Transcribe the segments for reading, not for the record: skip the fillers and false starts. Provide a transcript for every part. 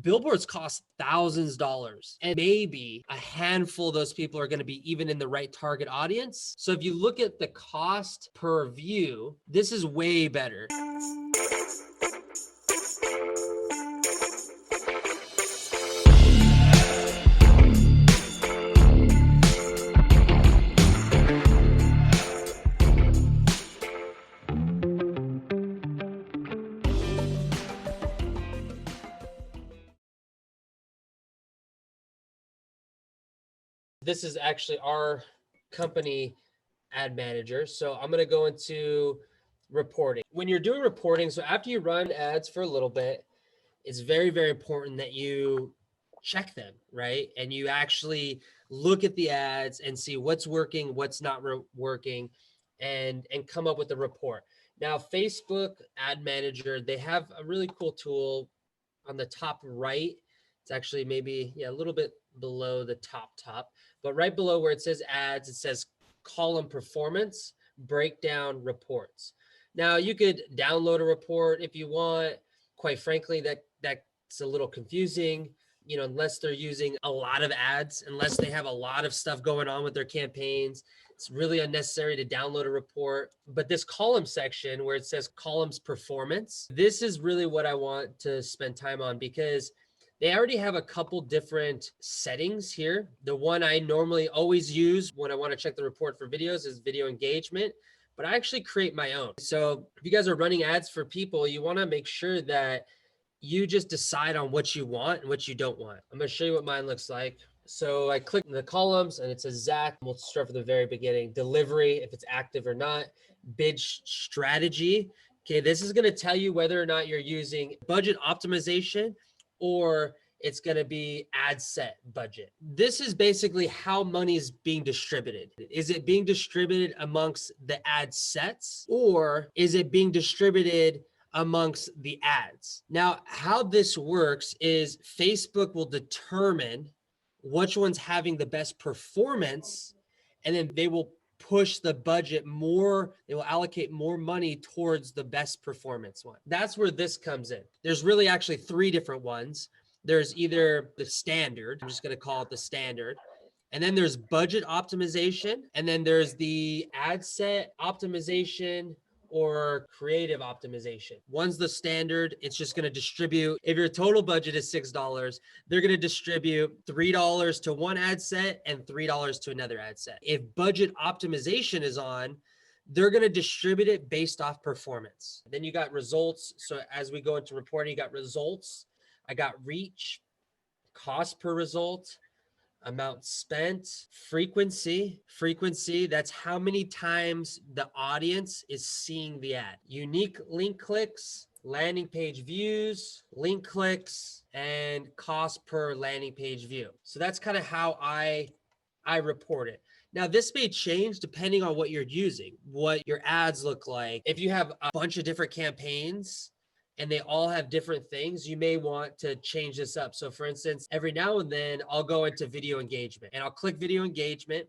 Billboards cost thousands of dollars, and maybe a handful of those people are going to be even in the right target audience. So if you look at the cost per view, this is way better. This is actually our company ad manager. So I'm going to go into reporting. When you're doing reporting, so after you run ads for a little bit, it's very, very important that you check them, right? And you actually look at the ads and see what's working, what's not working, and come up with a report. Now, Facebook Ad Manager, they have a really cool tool on the top right. It's actually maybe a little bit below the top, but right below where it says ads, it says column performance, breakdown reports. Now you could download a report if you want. Quite frankly, that's a little confusing, unless they're using a lot of ads, unless they have a lot of stuff going on with their campaigns. It's really unnecessary to download a report. But this column section where it says columns performance, this is really what I want to spend time on, because they already have a couple different settings here. The one I normally always use when I want to check the report for videos is video engagement, but I actually create my own. So if you guys are running ads for people, you want to make sure that you just decide on what you want and what you don't want. I'm going to show you what mine looks like. So I click the columns and it says Zach. We'll start from the very beginning. Delivery, if it's active or not. Bid strategy. Okay, this is going to tell you whether or not you're using budget optimization or it's going to be ad set budget. This is basically how money is being distributed. Is it being distributed amongst the ad sets, or is it being distributed amongst the ads? Now, how this works is Facebook will determine which one's having the best performance, and then they will push the budget more. They will allocate more money towards the best performance one. That's where this comes in. There's really actually three different ones. There's either the standard, I'm just going to call it the standard, and then there's budget optimization, and then there's the ad set optimization or creative optimization. One's the standard. It's just going to distribute. If your total budget is $6, they're going to distribute $3 to one ad set and $3 to another ad set. If budget optimization is on, they're going to distribute it based off performance. Then you got results. So as we go into reporting, you got results. I got reach, cost per result, amount spent, frequency, that's how many times the audience is seeing the ad. Unique link clicks, landing page views, link clicks, and cost per landing page view. So that's kind of how I report it. Now, this may change depending on what you're using, what your ads look like. If you have a bunch of different campaigns and they all have different things, you may want to change this up. So for instance, every now and then I'll go into video engagement and I'll click video engagement,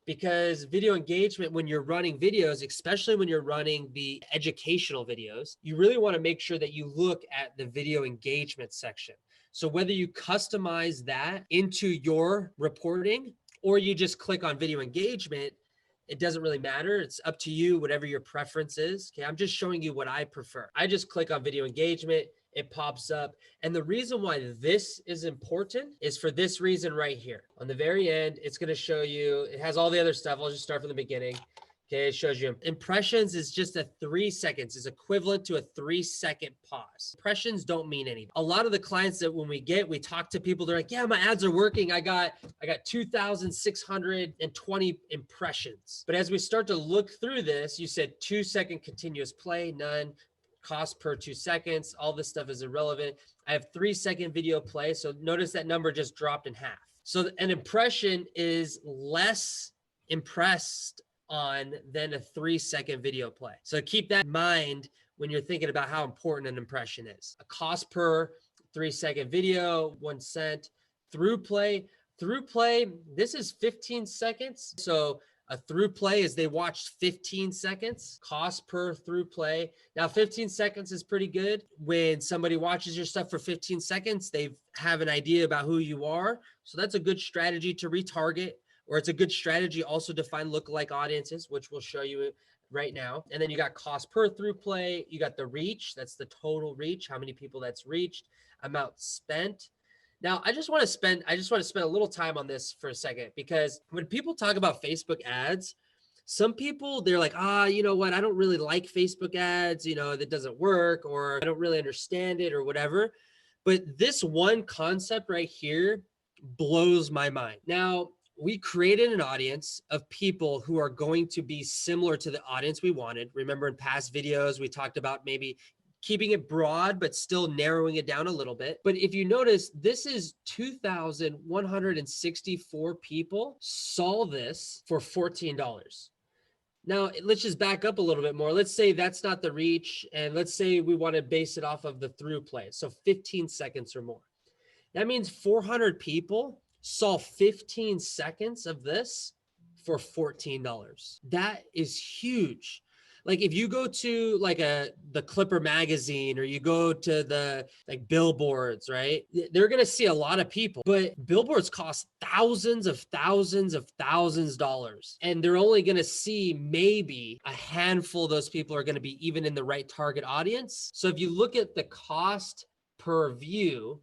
because video engagement, when you're running videos, especially when you're running the educational videos, you really want to make sure that you look at the video engagement section. So whether you customize that into your reporting or you just click on video engagement, it doesn't really matter. It's up to you, whatever your preference is. Okay, I'm just showing you what I prefer. I just click on video engagement, it pops up. And the reason why this is important is for this reason right here. On the very end, it's going to show you, it has all the other stuff. I'll just start from the beginning. Okay, it shows you impressions is just a 3 seconds, is equivalent to a 3-second pause. Impressions don't mean anything. A lot of the clients that when we talk to people, they're like, yeah, my ads are working. I got 2,620 impressions. But as we start to look through this, you said 2-second continuous play, none. Cost per 2 seconds. All this stuff is irrelevant. I have 3-second video play. So notice that number just dropped in half. So an impression is less impressed on than a 3-second video play. So keep that in mind when you're thinking about how important an impression is. A cost per 3-second video, 1 cent. Through play, this is 15 seconds. So A through play is they watched 15 seconds, cost per through play. Now, 15 seconds is pretty good. When somebody watches your stuff for 15 seconds, they have an idea about who you are. So that's a good strategy to retarget, or it's a good strategy also to find lookalike audiences, which we'll show you right now. And then you got cost per through play. You got the reach. That's the total reach, how many people that's reached, amount spent. Now, I just want to spend a little time on this for a second, because when people talk about Facebook ads, some people, they're like, you know what? I don't really like Facebook ads, that doesn't work, or I don't really understand it or whatever. But this one concept right here blows my mind. Now, we created an audience of people who are going to be similar to the audience we wanted. Remember, in past videos, we talked about maybe keeping it broad, but still narrowing it down a little bit. But if you notice, this is 2,164 people saw this for $14. Now, let's just back up a little bit more. Let's say that's not the reach, and let's say we want to base it off of the through play, so 15 seconds or more. That means 400 people saw 15 seconds of this for $14. That is huge. Like if you go to like the Clipper magazine, or you go to the like billboards, right? They're going to see a lot of people, but billboards cost thousands of dollars. And they're only going to see maybe a handful of those people are going to be even in the right target audience. So if you look at the cost per view,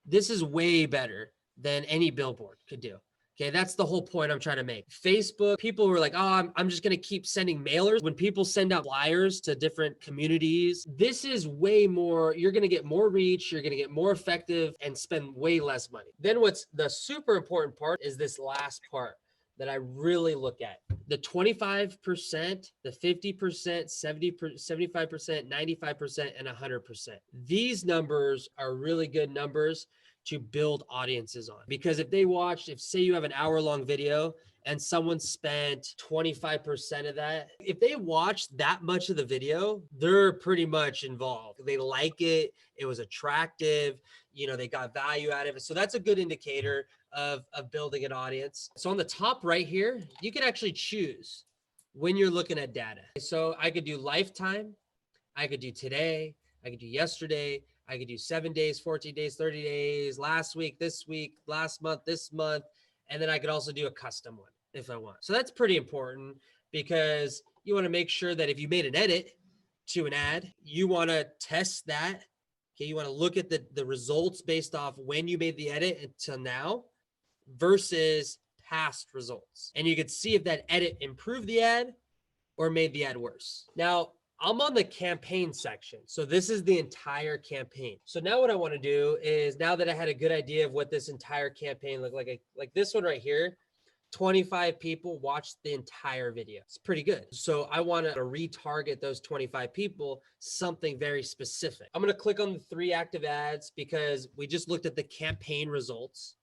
this is way better than any billboard could do. Okay, that's the whole point I'm trying to make. Facebook, people were like, I'm just going to keep sending mailers. When people send out flyers to different communities, this is way more, you're going to get more reach, you're going to get more effective, and spend way less money. Then what's the super important part is this last part that I really look at. The 25%, the 50%, 75%, 95%, and 100%. These numbers are really good numbers to build audiences on. Because if say you have an hour-long video and someone spent 25% of that, if they watched that much of the video, they're pretty much involved. They like it, it was attractive, they got value out of it. So that's a good indicator of building an audience. So on the top right here, you can actually choose when you're looking at data. So I could do lifetime, I could do today, I could do yesterday, I could do 7 days, 14 days, 30 days, last week, this week, last month, this month. And then I could also do a custom one if I want. So that's pretty important, because you want to make sure that if you made an edit to an ad, you want to test that. Okay, you want to look at the results based off when you made the edit until now versus past results. And you could see if that edit improved the ad or made the ad worse. Now, I'm on the campaign section. So this is the entire campaign. So now what I want to do is, now that I had a good idea of what this entire campaign looked like this one right here, 25 people watched the entire video. It's pretty good. So I want to retarget those 25 people something very specific. I'm going to click on the 3 active ads because we just looked at the campaign results.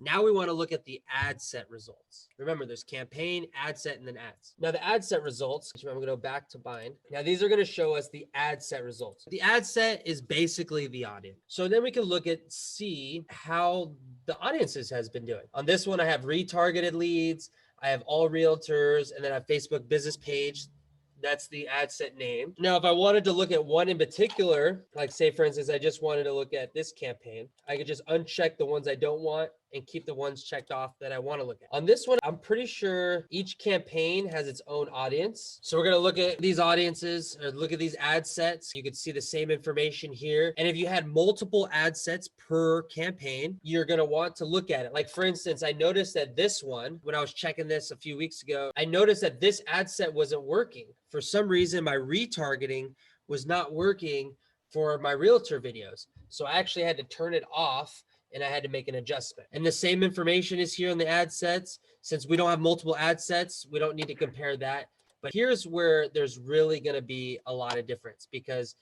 Now we want to look at the ad set results. Remember, there's campaign, ad set, and then ads. Now the ad set results, I'm going to go back to bind. Now these are going to show us the ad set results. The ad set is basically the audience. So then we can see how the audiences has been doing. On this one, I have retargeted leads, I have all realtors, and then I have Facebook business page. That's the ad set name. Now, if I wanted to look at one in particular, like say, for instance, I just wanted to look at this campaign, I could just uncheck the ones I don't want and keep the ones checked off that I want to look at. On this one, I'm pretty sure each campaign has its own audience. So we're going to look at these audiences, or look at these ad sets. You can see the same information here. And if you had multiple ad sets per campaign, you're going to want to look at it. Like for instance, I noticed that this one, when I was checking this a few weeks ago, I noticed that this ad set wasn't working. For some reason, my retargeting was not working for my realtor videos. So I actually had to turn it off, and I had to make an adjustment. And the same information is here on the ad sets. Since we don't have multiple ad sets, we don't need to compare that. But here's where there's really going to be a lot of difference, because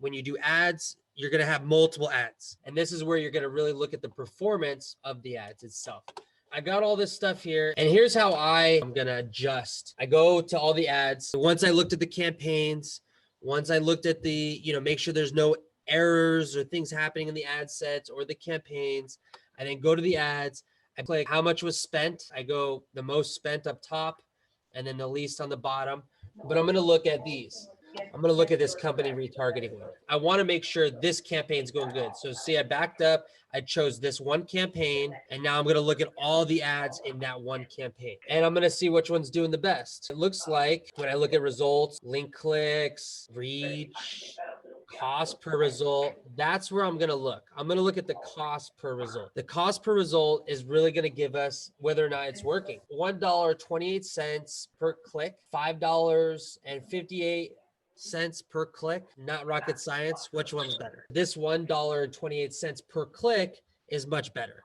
when you do ads, you're going to have multiple ads. And this is where you're going to really look at the performance of the ads itself. I got all this stuff here, and here's how I'm going to adjust. I go to all the ads. Once I looked at the campaigns, once I looked at the, make sure there's no errors or things happening in the ad sets or the campaigns, I then go to the ads. I click how much was spent. I go the most spent up top. and then the least on the bottom. But I'm going to look at these. I'm going to look at this company retargeting one. I want to make sure this campaign's going good. So see, I backed up, I chose this one campaign, and now I'm going to look at all the ads in that one campaign. And I'm going to see which one's doing the best. It looks like when I look at results, link clicks, reach, cost per result, that's where I'm going to look. I'm going to look at the cost per result. The cost per result is really going to give us whether or not it's working. $1.28 per click, $5.58 per click, not rocket science. Which one's better? This $1.28 per click is much better.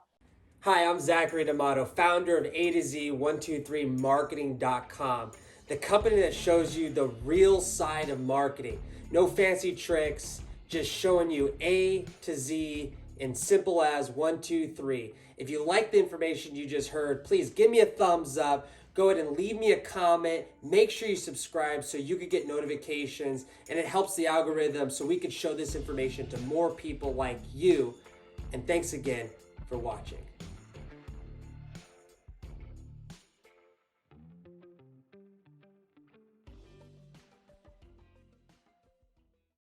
Hi, I'm Zachary D'Amato, founder of a2z123Marketing.com, the company that shows you the real side of marketing. No fancy tricks, just showing you A to Z in simple as 1, 2, 3. If you like the information you just heard, please give me a thumbs up. Go ahead and leave me a comment. Make sure you subscribe so you can get notifications, and it helps the algorithm so we can show this information to more people like you. And thanks again for watching.